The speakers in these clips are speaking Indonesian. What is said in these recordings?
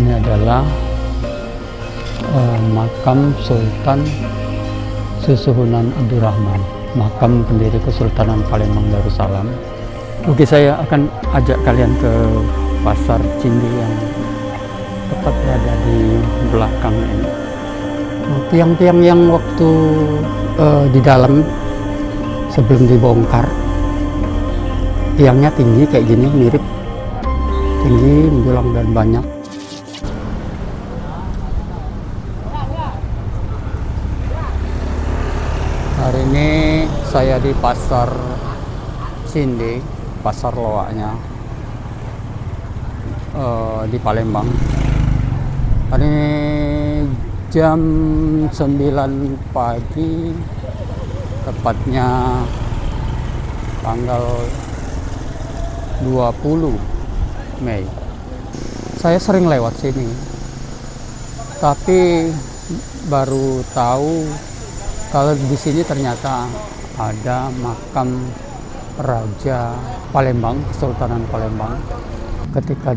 Ini adalah makam Sultan Susuhunan Abdurrahman, makam pendiri Kesultanan Palembang Darussalam. Oke, saya akan ajak kalian ke Pasar Cindi yang tepat berada di belakang ini. Tiang-tiang yang waktu di dalam sebelum dibongkar, tiangnya tinggi kayak gini, mirip tinggi, menjulang dan banyak. Hari ini saya di Pasar Cindi, pasar loaknya di Palembang. Hari ini jam 9 pagi, tepatnya tanggal 20 Mei. Saya sering lewat sini, tapi baru tahu kalau di sini ternyata ada makam Raja Palembang, Kesultanan Palembang. Ketika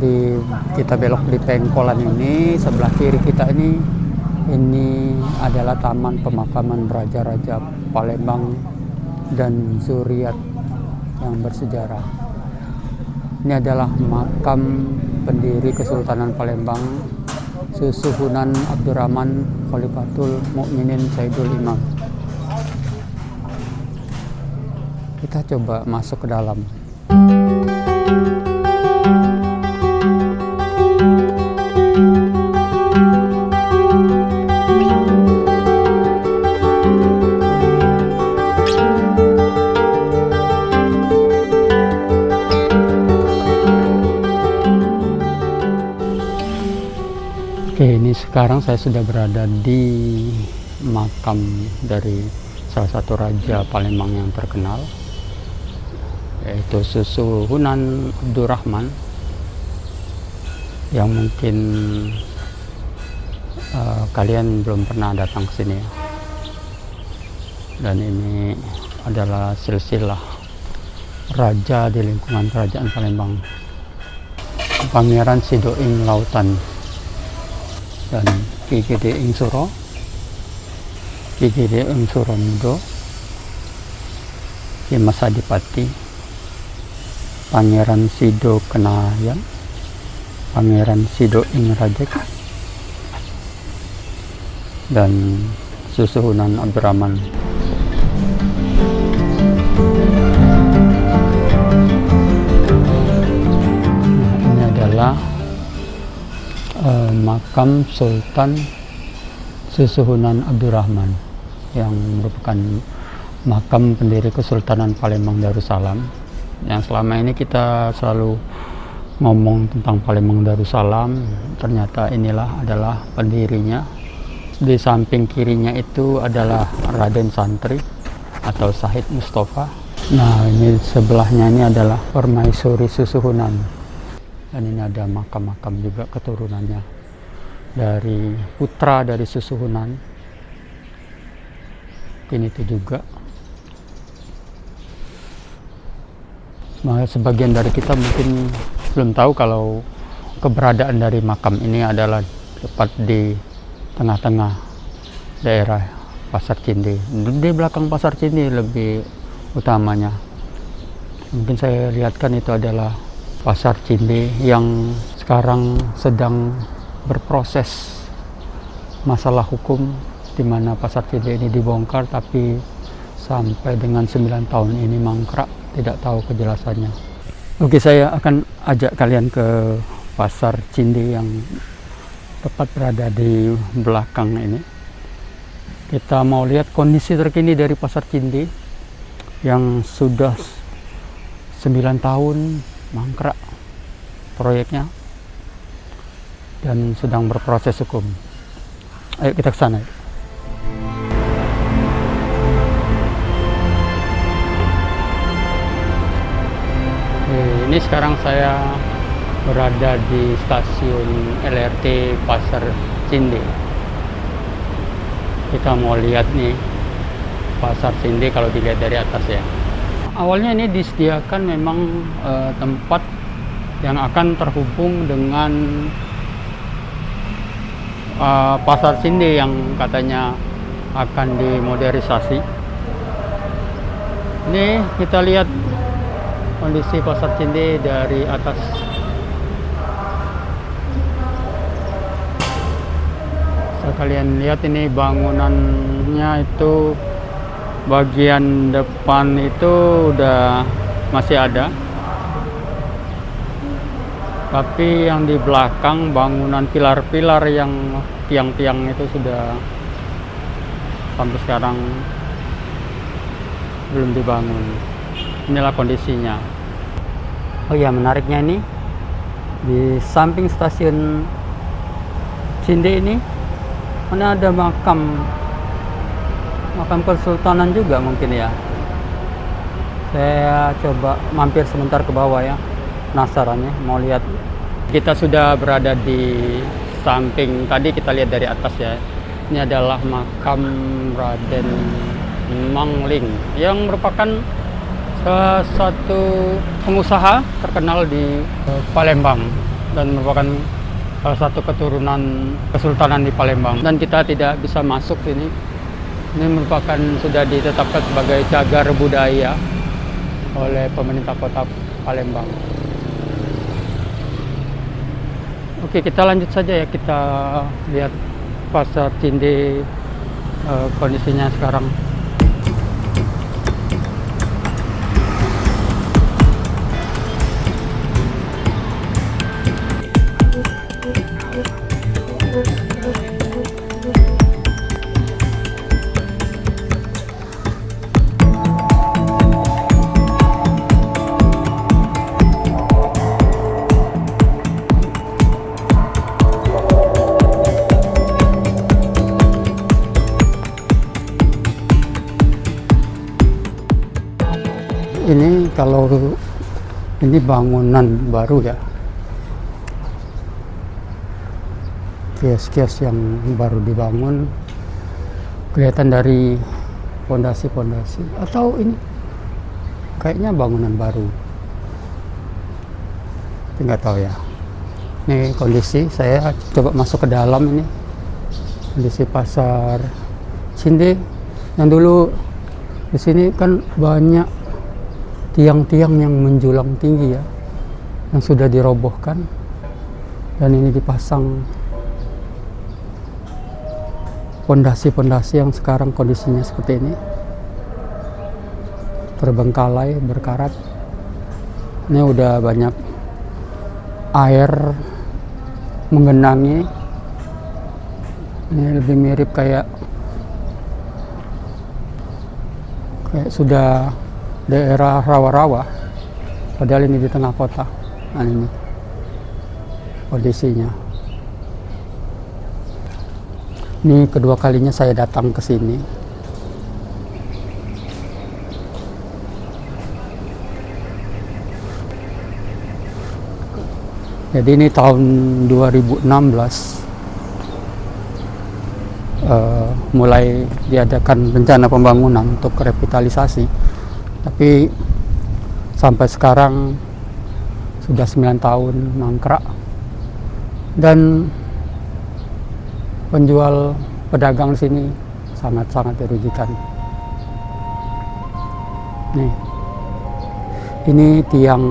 kita belok di pengkolan ini, sebelah kiri kita ini adalah taman pemakaman raja-raja Palembang dan zuriat yang bersejarah. Ini adalah makam pendiri Kesultanan Palembang, Susuhunan Abdurrahman Khalifatul Mukminin Sayyidul Imam. Kita coba masuk ke dalam. Oke, ini sekarang saya sudah berada di makam dari salah satu raja Palembang yang terkenal, yaitu Susuhunan Abdurrahman, yang mungkin kalian belum pernah datang ke sini ya. Dan ini adalah silsilah raja di lingkungan kerajaan Palembang, Pangeran Sidoing Lautan dan Ki Gede Ing Suro, Ki Gede Ing Suro Mudo, Ki Mas Adipati, Pangeran Sido Kenayan, Pangeran Sido Ing Rajek, dan Susuhunan Abdurrahman. Nah, ini adalah makam Sultan Susuhunan Abdurrahman yang merupakan makam pendiri Kesultanan Palembang Darussalam. Yang selama ini kita selalu ngomong tentang Palembang Darussalam, ternyata inilah adalah pendirinya. Di samping kirinya itu adalah Raden Santri atau Syahid Mustafa. Nah, ini sebelahnya ini adalah Permaisuri Susuhunan. Dan ini ada makam-makam juga keturunannya dari putra dari Susuhunan. Ini itu juga. Nah, sebagian dari kita mungkin belum tahu kalau keberadaan dari makam ini adalah tepat di tengah-tengah daerah Pasar Cindi. Di belakang Pasar Cindi lebih utamanya. Mungkin saya lihatkan itu adalah Pasar Cindi yang sekarang sedang berproses masalah hukum, di mana Pasar Cindi ini dibongkar, tapi sampai dengan 9 tahun ini mangkrak, tidak tahu kejelasannya. Oke, saya akan ajak kalian ke Pasar Cindi yang tepat berada di belakang ini. Kita mau lihat kondisi terkini dari Pasar Cindi yang sudah 9 tahun mangkrak proyeknya dan sedang berproses hukum. Ayo kita ke sana. Ini sekarang saya berada di stasiun LRT Pasar Cindi. Kita mau lihat nih Pasar Cindi kalau dilihat dari atas ya. Awalnya ini disediakan memang tempat yang akan terhubung dengan Pasar Cinde yang katanya akan dimodernisasi. Ini kita lihat kondisi Pasar Cinde dari atas. Bisa kalian lihat ini bangunannya itu bagian depan itu udah masih ada. Tapi yang di belakang bangunan pilar-pilar yang tiang-tiang itu sudah sampai sekarang belum dibangun. Inilah kondisinya. Oh ya, menariknya ini di samping stasiun Cinde ini mana ada makam kesultanan juga mungkin ya. Saya coba mampir sebentar ke bawah ya. Penasaran ya, mau lihat. Kita sudah berada di samping, tadi kita lihat dari atas ya. Ini adalah makam Raden Mangling yang merupakan salah satu pengusaha terkenal di Palembang dan merupakan salah satu keturunan kesultanan di Palembang. Dan kita tidak bisa masuk sini. Ini merupakan sudah ditetapkan sebagai cagar budaya oleh pemerintah kota Palembang. Oke, kita lanjut saja ya, kita lihat Pasar Cinde kondisinya sekarang. Ini kalau ini bangunan baru ya, kios-kios yang baru dibangun, kelihatan dari pondasi-pondasi, atau ini kayaknya bangunan baru, nggak tahu ya. Ini kondisi, saya coba masuk ke dalam. Ini kondisi Pasar Cinde yang dulu di sini kan banyak tiang-tiang yang menjulang tinggi ya, yang sudah dirobohkan, dan ini dipasang pondasi-pondasi yang sekarang kondisinya seperti ini, terbengkalai, berkarat. Ini udah banyak air menggenangi. Ini lebih mirip kayak sudah daerah rawa-rawa, padahal ini di tengah kota. Nah, ini kondisinya. Ini kedua kalinya saya datang ke sini. Jadi ini tahun 2016 mulai diadakan rencana pembangunan untuk revitalisasi. Tapi sampai sekarang sudah 9 tahun mangkrak, dan penjual pedagang di sini sangat-sangat dirugikan. Nih, ini tiang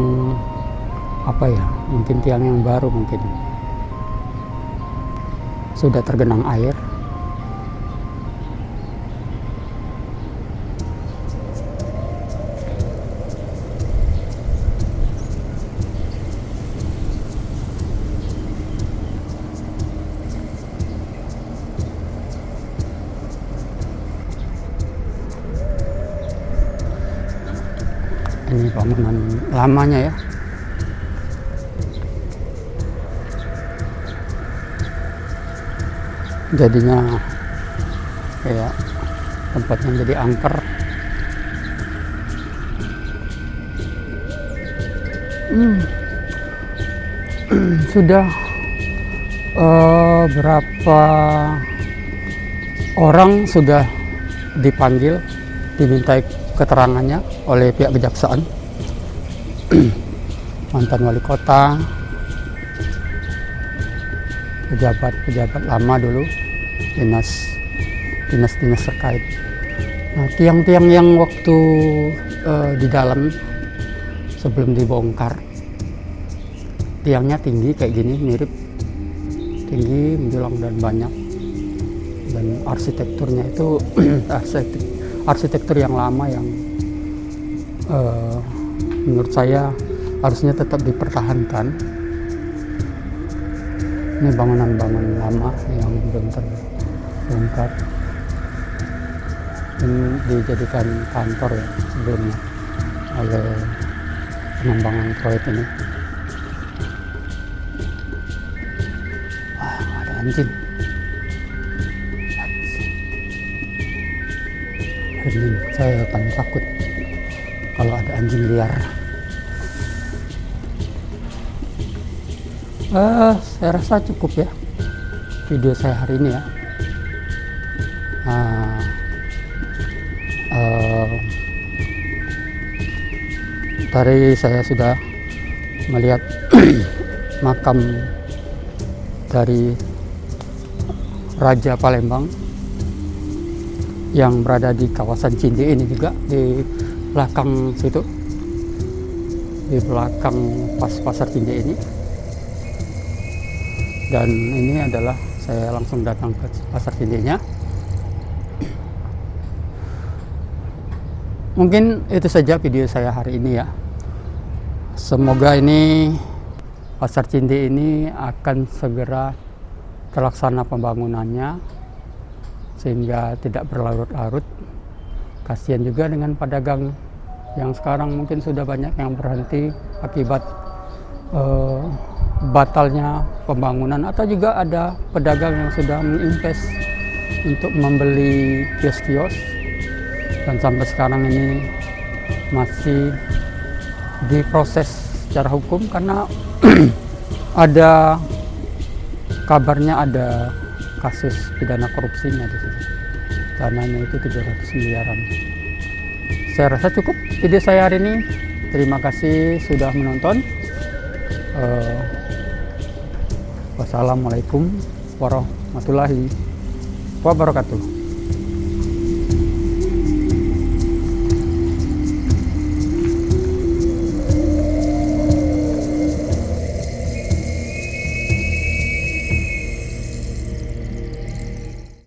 apa ya? Mungkin tiang yang baru, mungkin sudah tergenang air. Ini bangunan lamanya ya. Jadinya kayak tempatnya jadi angker. Sudah berapa orang sudah dipanggil, dimintai keterangannya oleh pihak kejaksaan. Mantan wali kota, pejabat-pejabat lama dulu, dinas terkait. Nah, tiang-tiang yang waktu di dalam sebelum dibongkar, tiangnya tinggi kayak gini, mirip tinggi, menjulang dan banyak, dan arsitekturnya itu arsitektur yang lama yang menurut saya harusnya tetap dipertahankan. Ini bangunan-bangunan lama yang belum terbongkar. Ini dijadikan kantor ya sebelumnya oleh pengembangan proyek ini. Wah, ada anjing. Anjing, saya akan takut kalau ada anjing liar. Saya rasa cukup ya video saya hari ini ya. Tadi saya sudah melihat makam dari Raja Palembang yang berada di kawasan Cinde ini juga, di belakang situ, di belakang pasar Cinde ini. Dan ini adalah saya langsung datang ke pasar Cindenya. Mungkin itu saja video saya hari ini ya. Semoga ini pasar Cinde ini akan segera terlaksana pembangunannya sehingga tidak berlarut-larut. Kasihan juga dengan pedagang yang sekarang mungkin sudah banyak yang berhenti akibat batalnya pembangunan, atau juga ada pedagang yang sudah menginvest untuk membeli kios-kios dan sampai sekarang ini masih diproses secara hukum karena ada kabarnya ada kasus pidana korupsinya di situ. Dananya itu 700 miliaran. Saya rasa cukup video saya hari ini. Terima kasih sudah menonton. Wassalamualaikum warahmatullahi wabarakatuh.